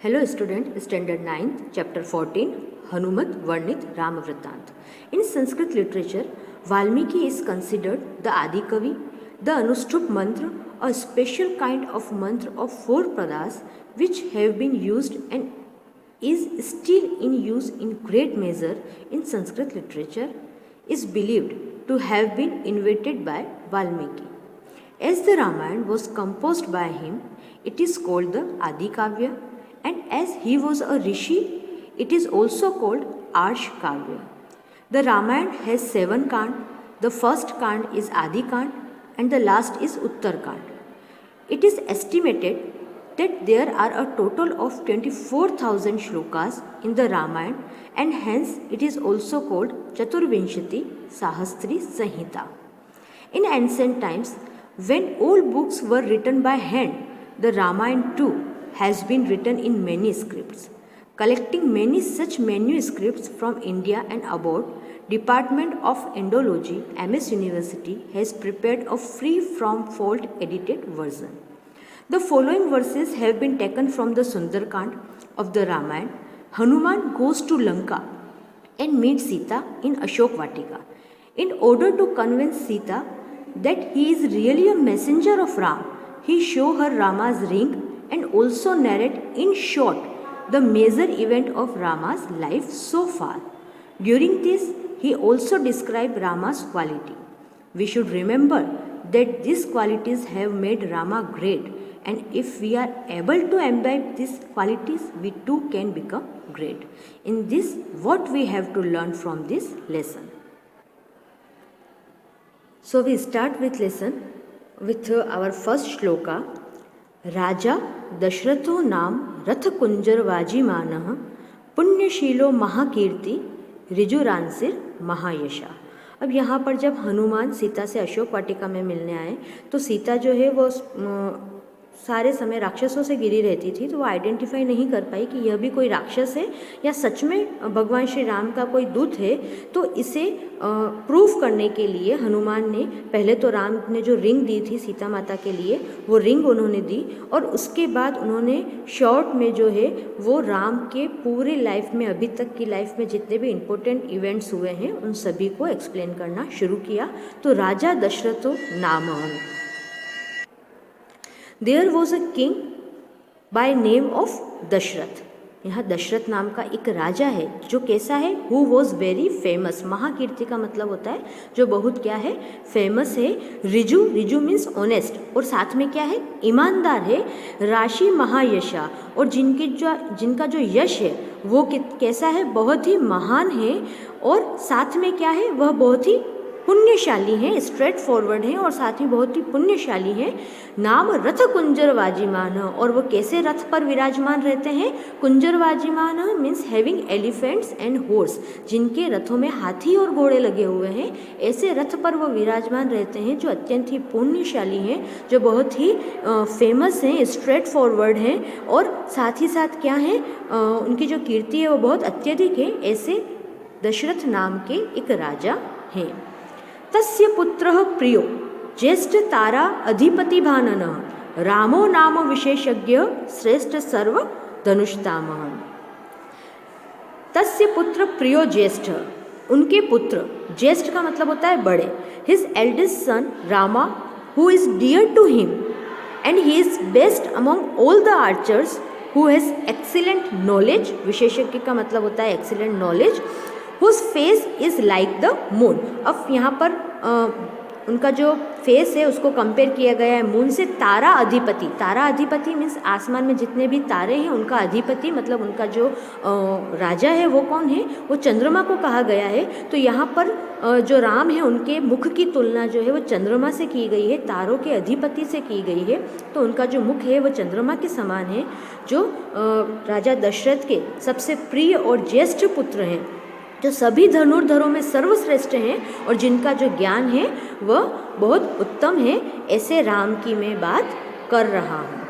Hello student, standard 9th, chapter 14, Hanumat Varnit Rama Vritant. In Sanskrit literature, Valmiki is considered the Adi Kavi, the Anushtup mantra, a special kind of mantra of 4 padas which have been used and is still in use in great measure in Sanskrit literature, is believed to have been invented by Valmiki. As the Ramayana was composed by him, it is called the Adi Kavya, and as he was a rishi, it is also called Arsh Kavya. The Ramayana has 7 kand. The first kand is Adi Kand and the last is Uttar Kand. It is estimated that there are a total of 24,000 shlokas in the Ramayana, and hence it is also called Chaturvinshati Sahasri Sanhita. In ancient times, when all books were written by hand, the Ramayana too has been written in many scripts. Collecting many such manuscripts from India and abroad, Department of Indology, MS University has prepared a free from fault edited version. The following verses have been taken from the Sundarkand of the Ramayana. Hanuman goes to Lanka and meets Sita in Ashok Vatika. In order to convince Sita that he is really a messenger of Ram, he shows her Rama's ring and also narrate in short the major event of Rama's life so far. During this, he also describes Rama's quality. We should remember that these qualities have made Rama great, and if we are able to imbibe these qualities, we too can become great. In this, what we have to learn from this lesson? So we start with lesson with our first shloka. राजा दशरथो नाम रथ कुंजर वाजीमानः पुण्यशीलो महाकीर्ति ऋजुरांसिर महायशा। अब यहाँ पर जब हनुमान सीता से अशोक वाटिका में मिलने आए तो सीता जो है वो सारे समय राक्षसों से घिरी रहती थी, तो वो आइडेंटिफाई नहीं कर पाई कि यह भी कोई राक्षस है या सच में भगवान श्री राम का कोई दूत है। तो इसे प्रूफ करने के लिए हनुमान ने पहले तो राम ने जो रिंग दी थी सीता माता के लिए वो रिंग उन्होंने दी, और उसके बाद उन्होंने शॉर्ट में जो है वो राम के पूरे लाइफ में अभी तक की लाइफ में जितने भी इम्पोर्टेंट इवेंट्स हुए हैं उन सभी को एक्सप्लेन करना शुरू किया। तो राजा दशरथो नामः, there was a king by name of Dasharath. यहाँ दशरथ नाम का एक राजा है जो कैसा है, हु वॉज वेरी फेमस। महाकीर्ति का मतलब होता है जो बहुत क्या है, फेमस है। रिजु, रिजु मीन्स ऑनेस्ट, और साथ में क्या है, ईमानदार है। राशि महायशा, और जिनका जो यश है वो कैसा है, बहुत ही महान है। और साथ में क्या है, वह बहुत ही पुण्यशाली हैं, स्ट्रेट फॉरवर्ड हैं और साथ ही बहुत ही पुण्यशाली हैं। नाम रथ कुंजर वाजिमान, और वो कैसे रथ पर विराजमान रहते हैं, कुंजर वाजिमान means having elephants and horse, जिनके रथों में हाथी और घोड़े लगे हुए हैं, ऐसे रथ पर वो विराजमान रहते हैं जो अत्यंत ही पुण्यशाली हैं, जो बहुत ही फेमस हैं, स्ट्रेट फॉरवर्ड हैं, और साथ ही साथ क्या हैं, उनकी जो कीर्ति है वो बहुत अत्यधिक है। ऐसे दशरथ नाम के एक राजा हैं। तस्य पुत्रः प्रियो ज्येष्ठ तारा अधिपति भाननः रामो नाम विशेषज्ञ श्रेष्ठ सर्व धनुष्तामः। तस्य पुत्र प्रियो ज्येष्ठ, उनके पुत्र, ज्येष्ठ का मतलब होता है बड़े। His eldest son Rama who is dear to him and he is best among all the archers who has excellent knowledge. विशेषज्ञ का मतलब होता है excellent knowledge. Whose face is like the moon। अब यहाँ पर उनका जो फेस है उसको कंपेयर किया गया है मून से। तारा अधिपति, तारा अधिपति मीन्स आसमान में जितने भी तारे हैं उनका अधिपति, मतलब उनका जो राजा है वो कौन है, वो चंद्रमा को कहा गया है। तो यहाँ पर जो राम है उनके मुख की तुलना जो है वो चंद्रमा से की गई है, तारों के अधिपति से की गई है। तो उनका जो मुख है वो चंद्रमा के समान है, जो राजा दशरथ के सबसे प्रिय और ज्येष्ठ पुत्र हैं, जो सभी धनुर्धरों में सर्वश्रेष्ठ हैं और जिनका जो ज्ञान है वह बहुत उत्तम है। ऐसे राम की मैं बात कर रहा हूँ।